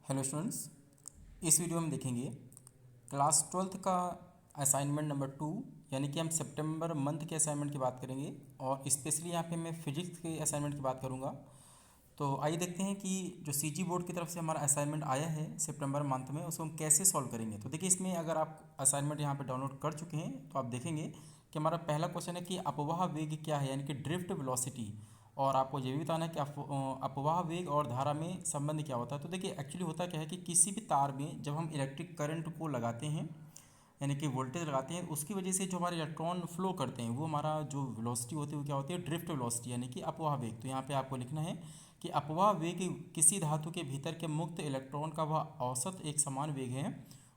Hello students, इस video में देखेंगे क्लास 12th का असाइनमेंट नंबर 2। यानी कि हम सितंबर मंथ के असाइनमेंट की बात करेंगे और स्पेशली यहाँ पे मैं फिजिक्स के असाइनमेंट की बात करूँगा। तो आइए देखते हैं कि जो सीजी बोर्ड की तरफ से हमारा असाइनमेंट आया है सितंबर मंथ में, उसको हम कैसे सॉल्व करेंगे। तो देखिए, इसमें अगर आप असाइनमेंट यहाँ पे डाउनलोड कर चुके हैं तो आप देखेंगे कि हमारा पहला क्वेश्चन है कि अपवाह वेग क्या है, यानी कि ड्रिफ्ट वेलोसिटी। और आपको ये भी बताना है कि अपवाह वेग और धारा में संबंध क्या होता है। तो देखिए, एक्चुअली होता क्या है कि किसी भी तार में जब हम इलेक्ट्रिक करंट को लगाते हैं, यानी कि वोल्टेज लगाते हैं, उसकी वजह से जो हमारे इलेक्ट्रॉन फ्लो करते हैं वो हमारा जो वेलोसिटी होती है वो क्या होती है, ड्रिफ्ट वेलोसिटी, यानी कि अपवाह वेग। तो यहाँ पे आपको लिखना है कि अपवाह वेग किसी धातु के भीतर के मुक्त इलेक्ट्रॉन का वह औसत एक समान वेग है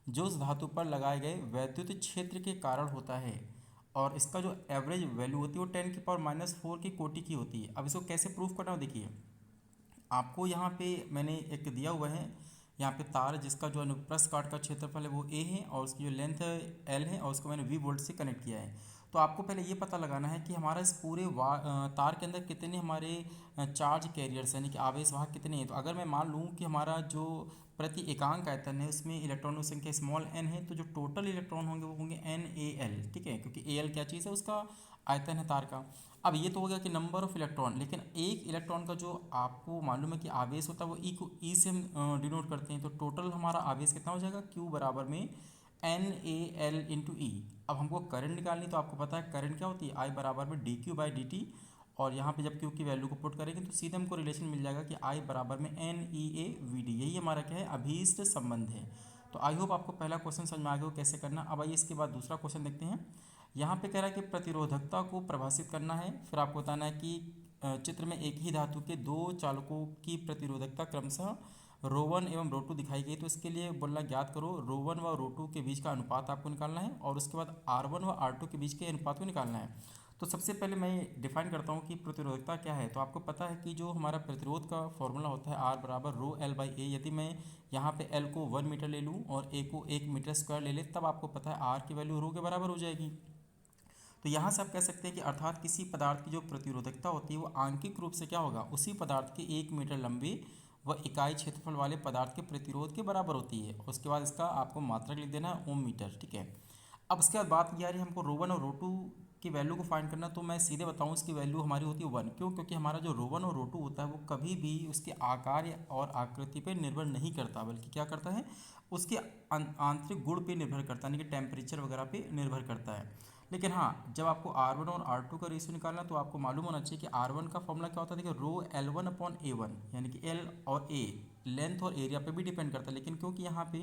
जो उस धातु पर लगाए गए वैद्युत क्षेत्र के कारण होता है, और इसका जो एवरेज वैल्यू होती है वो 10⁻⁴ की कोटि की होती है। अब इसको कैसे प्रूफ करना हो, देखिए आपको यहाँ पे मैंने एक दिया हुआ है, यहाँ पे तार जिसका जो अनुप्रस्थ काट का क्षेत्रफल है वो ए है और उसकी जो लेंथ एल है और उसको मैंने वी वोल्ट से कनेक्ट किया है। तो आपको पहले ये पता लगाना है कि हमारा इस पूरे तार के अंदर कितने हमारे चार्ज कैरियर्स यानी कि आवेश वाहक कितने हैं। तो अगर मैं मान लूँ कि हमारा जो प्रति एकांक आयतन है उसमें इलेक्ट्रॉनों की संख्या स्मॉल एन है, तो जो टोटल इलेक्ट्रॉन होंगे वो होंगे एन ए एल। ठीक है, क्योंकि ए एल क्या चीज़ है, उसका आयतन है तार का। अब ये तो हो गया कि नंबर ऑफ इलेक्ट्रॉन, लेकिन एक इलेक्ट्रॉन का जो आपको मालूम है कि आवेश होता है वो ई को ई से हम डिनोट करते हैं। तो टोटल हमारा आवेश कितना हो जाएगा, क्यू बराबर में एन ए एल इंटू ई। अब हमको करंट निकालनी, तो आपको पता है करंट क्या होती है, आई बराबर में D Q by D T. और यहाँ पे जब क्यू की वैल्यू को पुट करेंगे तो सीधे हमको रिलेशन मिल जाएगा कि आई बराबर में N E A V D. यही हमारा क्या है, अभीष्ट संबंध है। तो आई होप आपको पहला क्वेश्चन समझ में आ गया हो कैसे करना। अब आइए इसके बाद दूसरा क्वेश्चन देखते हैं। यहाँ पे कह रहा है कि प्रतिरोधकता को परिभाषित करना है। फिर आपको बताना है कि चित्र में एक ही धातु के दो चालकों की प्रतिरोधकता क्रमशः रो 1 एवं रो 2 दिखाई गई। तो इसके लिए बोलना ज्ञात करो रो 1 व रो 2 के बीच का अनुपात आपको निकालना है और उसके बाद R1 व R2 के बीच के अनुपात को निकालना है। तो सबसे पहले मैं डिफाइन करता हूँ कि प्रतिरोधकता क्या है। तो आपको पता है कि जो हमारा प्रतिरोध का फॉर्मूला होता है R बराबर रो एल बाई ए। यदि मैं यहाँ पे L को 1 मीटर ले लूँ और A को 1 मीटर स्क्वायर ले ले, तब आपको पता है R की वैल्यू रो के बराबर हो जाएगी। तो यहाँ से आप कह सकते हैं कि अर्थात किसी पदार्थ की जो प्रतिरोधकता होती है वो आंशिक रूप से क्या होगा, उसी पदार्थ के 1 मीटर लंबे व इकाई क्षेत्रफल वाले पदार्थ के प्रतिरोध के बराबर होती है। उसके बाद इसका आपको मात्रक लिख देना है ओम मीटर। ठीक है, अब उसके बाद बात ये आ रही है हमको रो 1 और रो 2 की वैल्यू को फाइंड करना। तो मैं सीधे बताऊँ इसकी वैल्यू हमारी होती है 1। क्यों? क्योंकि हमारा जो रो 1 और रो 2 होता है वो कभी भी उसके आकार और आकृति पर निर्भर नहीं करता, बल्कि क्या करता है, उसके आंतरिक गुण पे निर्भर करता है, यानी कि टेम्परेचर वगैरह पे निर्भर करता है। लेकिन हाँ, जब आपको R1 और R2 का रेशियो निकालना तो आपको मालूम होना चाहिए कि R1 का फॉर्मूला क्या होता है। देखिए रो L1/A1, यानी कि L और A लेंथ और एरिया पे भी डिपेंड करता है। लेकिन क्योंकि यहाँ पे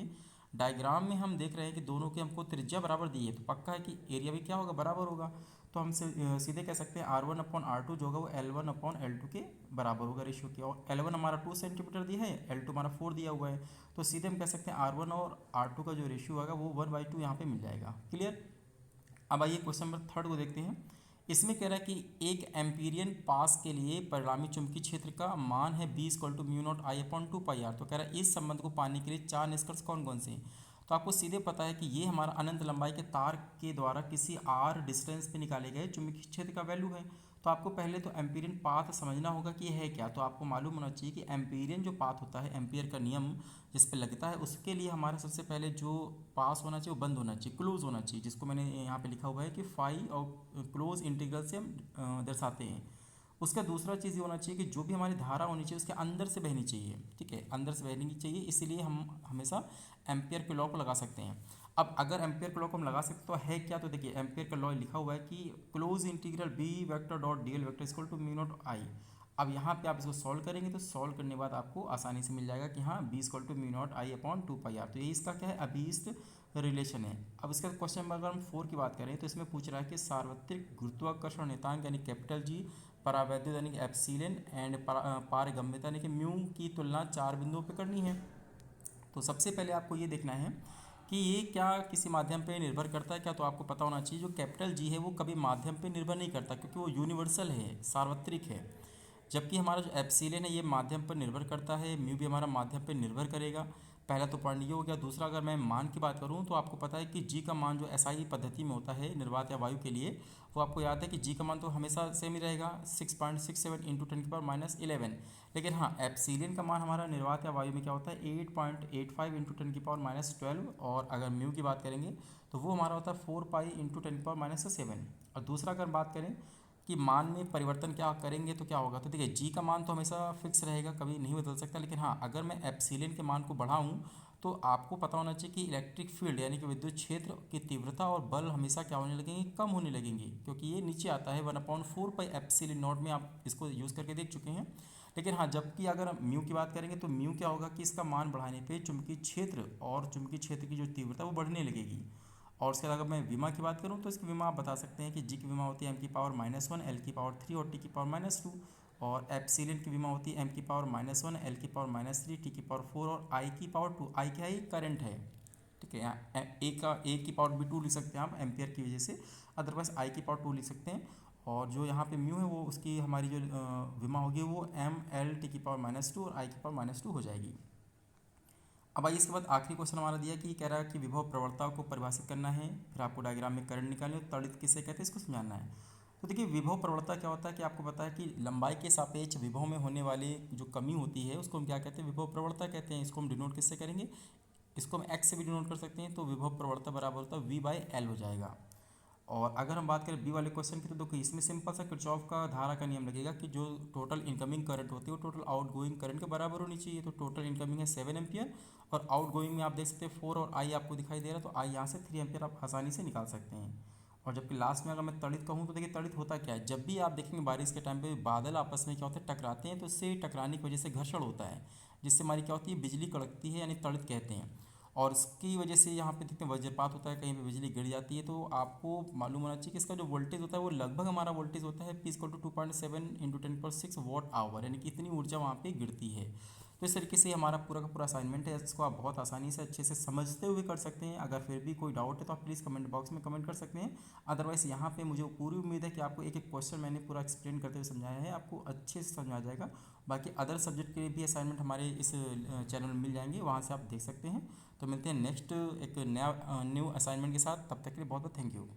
डायग्राम में हम देख रहे हैं कि दोनों की हमको त्रिज्या बराबर दी है, तो पक्का है कि एरिया भी क्या होगा, बराबर होगा। तो हम सीधे कह सकते हैं R1/R2 जो होगा वो L1/L2 के बराबर होगा रेशियो की। और L1 हमारा 2 सेंटीमीटर दिया है, L2 हमारा 4 दिया हुआ है। तो सीधे हम कह सकते हैं R1 और R2 का जो रेशियो होगा वो 1/2 यहाँ पे मिल जाएगा। क्लियर? अब आइए क्वेश्चन नंबर 3 को देखते हैं। इसमें कह रहा है कि एक एम्पीरियन पास के लिए परिणामी चुंबकीय क्षेत्र का मान है B = μ0 I/2πr। तो कह रहा है इस संबंध को पाने के लिए 4 निष्कर्ष कौन कौन से हैं। तो आपको सीधे पता है कि ये हमारा अनंत लंबाई के तार के द्वारा किसी r डिस्टेंस पे निकाले गए चुंबकीय क्षेत्र का वैल्यू है। तो आपको पहले तो एम्पीरियन पाथ समझना होगा कि यह है क्या। तो आपको मालूम होना चाहिए कि एम्पीरियन जो पाथ होता है, एम्पियर का नियम जिस पे लगता है, उसके लिए हमारा सबसे पहले जो पास होना चाहिए वो बंद होना चाहिए, क्लोज होना चाहिए, जिसको मैंने यहाँ पे लिखा हुआ है कि फाई और क्लोज इंटीग्रल से हम दर्शाते हैं। उसका दूसरा चीज़ ये होना चाहिए कि जो भी हमारी धारा होनी चाहिए उसके अंदर से बहनी चाहिए। ठीक है, अंदर से बहनी चाहिए, इसीलिए हम हमेशा एम्पियर के लॉ को लगा सकते हैं। अब अगर एम्पियर के लॉ को हम लगा सकते तो है क्या, तो देखिए एम्पियर का लॉ लिखा हुआ है कि close integral B vector dot d l vector equal to μ0 I। अब यहाँ पे आप इसको सॉल्व करेंगे तो सॉल्व करने के बाद आपको आसानी से मिल जाएगा कि हाँ B = μ0 I/2πr। तो ये इसका क्या है, अभीष्ट रिलेशन है। अब इसका क्वेश्चन नंबर अगर हम 4 की बात करें तो इसमें पूछ रहा है कि सार्वत्रिक गुरुत्वाकर्षण नियतांक यानी कैपिटल G, परावैद्युत यानी कि एप्सिलॉन एंड पारगम्यता यानी कि म्यू की तुलना 4 बिंदुओं पर करनी है। तो सबसे पहले आपको ये देखना है कि ये क्या किसी माध्यम पे निर्भर करता है क्या। तो आपको पता होना चाहिए जो कैपिटल G है वो कभी माध्यम पे निर्भर नहीं करता, क्योंकि वो यूनिवर्सल है, सार्वत्रिक है। जबकि हमारा जो एप्सिलॉन है ये माध्यम पर निर्भर करता है, म्यू भी हमारा माध्यम पर निर्भर करेगा। पहला तो पॉइंट ये हो गया। दूसरा, अगर मैं मान की बात करूँ तो आपको पता है कि जी का मान जो एसआई पद्धति में होता है निर्वात या वायु के लिए, वो आपको याद है कि जी का मान तो हमेशा सेम ही रहेगा, 6.67 × 10⁻11। लेकिन हाँ एप्सिलियन का मान हमारा निर्वात या वायु में क्या होता है 8.85 इंटू 10⁻12, और अगर म्यू की बात करेंगे तो वो हमारा होता है 4 पाई इंटू 10⁻7। और दूसरा अगर बात करें कि मान में परिवर्तन क्या करेंगे तो क्या होगा, तो देखिए जी का मान तो हमेशा फिक्स रहेगा, कभी नहीं बदल सकता, लेकिन हाँ अगर मैं एप्सिलियन के मान को बढ़ाऊँ तो आपको पता होना चाहिए कि इलेक्ट्रिक फील्ड यानी कि विद्युत क्षेत्र की तीव्रता और बल हमेशा क्या होने लगेंगे, कम होने लगेंगे, क्योंकि ये नीचे आता है 1/4 पाई एप्सिलॉन नॉट में, आप इसको यूज़ करके देख चुके हैं। लेकिन हाँ जबकि अगर हम म्यू की बात करेंगे तो म्यू क्या होगा कि इसका मान बढ़ाने पे चुंबकीय क्षेत्र और चुंबकीय क्षेत्र की जो तीव्रता वो बढ़ने लगेगी। और उसके अलावा मैं विमा की बात करूँ तो इसकी विमा आप बता सकते हैं कि जी की विमा होती है m⁻⁻1, एल की पावर 3 और टी की पावर -2, और एप्सिलियन की विमा होती है m⁻⁻1, एल की पावर -3, टी की पावर 4 और आई की पावर 2। आई क्या है, करंट है, ठीक है। यहाँ ए की पावर भी 2 लिख सकते हैं आप एम्पियर की वजह से, अदरवाइज आई की पावर 2 लिख सकते हैं। और जो यहाँ पे म्यू है वो उसकी हमारी जो विमा होगी वो ml टी की पावर -2 और आई की पावर -2 हो जाएगी। अब आइए इसके बाद आखिरी क्वेश्चन हमारा दिया कि कह रहा है कि विभव प्रवणता को परिभाषित करना है, फिर आपको डायग्राम में करंट निकालने और त्वरित किसे कहते हैं इसको समझाना है। तो देखिए विभव प्रवणता क्या होता है कि आपको पता है कि लंबाई के सापेक्ष विभव में होने वाली जो कमी होती है उसको हम क्या कहते हैं, विभव प्रवणता कहते हैं। इसको हम डिनोट किससे करेंगे, इसको हम एक्स से भी डिनोट कर सकते हैं, तो विभव प्रवणता बराबर होता है V/L हो जाएगा। और अगर हम बात करें बी वाले क्वेश्चन की तो देखो इसमें सिंपल सा किरचॉफ का धारा का नियम लगेगा कि जो टोटल इनकमिंग करंट होती है वो टोटल आउट गोइंग करंट के बराबर होनी चाहिए। तो टोटल इनकमिंग है 7 एम्पियर और आउट गोइंग में आप देख सकते हैं 4, और आई आपको दिखाई दे रहा है, तो आई यहाँ से 3 एम्पियर आप आसानी से निकाल सकते हैं। और जबकि लास्ट में अगर मैं तड़ित कहूँ तो देखिए तड़ित होता क्या है, जब भी आप देखेंगे बारिश के टाइम पे बादल आपस में क्या होता है टकराते हैं, तो उससे टकराने की वजह से घर्षण होता है, जिससे हमारी क्या होती है बिजली कड़कती है, यानी तड़ित कहते हैं। और इसकी वजह से यहाँ पे देखते हैं वज्रपात होता है, कहीं पे बिजली गिर जाती है, तो आपको मालूम होना चाहिए कि इसका जो वोल्टेज होता है वो लगभग हमारा वोल्टेज होता है P = 2.7 इंटू 10⁻6 वॉट आवर, यानी कि इतनी ऊर्जा वहाँ पे गिरती है। तो इस तरीके से हमारा पूरा का पूरा असाइनमेंट है, इसको आप बहुत आसानी से अच्छे से समझते हुए कर सकते हैं। अगर फिर भी कोई डाउट है तो आप प्लीज़ कमेंट बॉक्स में कमेंट कर सकते हैं। अदरवाइज़ यहाँ पे मुझे पूरी उम्मीद है कि आपको एक एक क्वेश्चन मैंने पूरा एक्सप्लेन करते हुए समझाया है, आपको अच्छे से समझ आ जाएगा। बाकी अदर सब्जेक्ट के भी असाइनमेंट हमारे इस चैनल में मिल जाएंगे, वहाँ से आप देख सकते हैं। तो मिलते हैं नेक्स्ट एक न्यू असाइनमेंट के साथ, तब तक के लिए बहुत बहुत थैंक यू।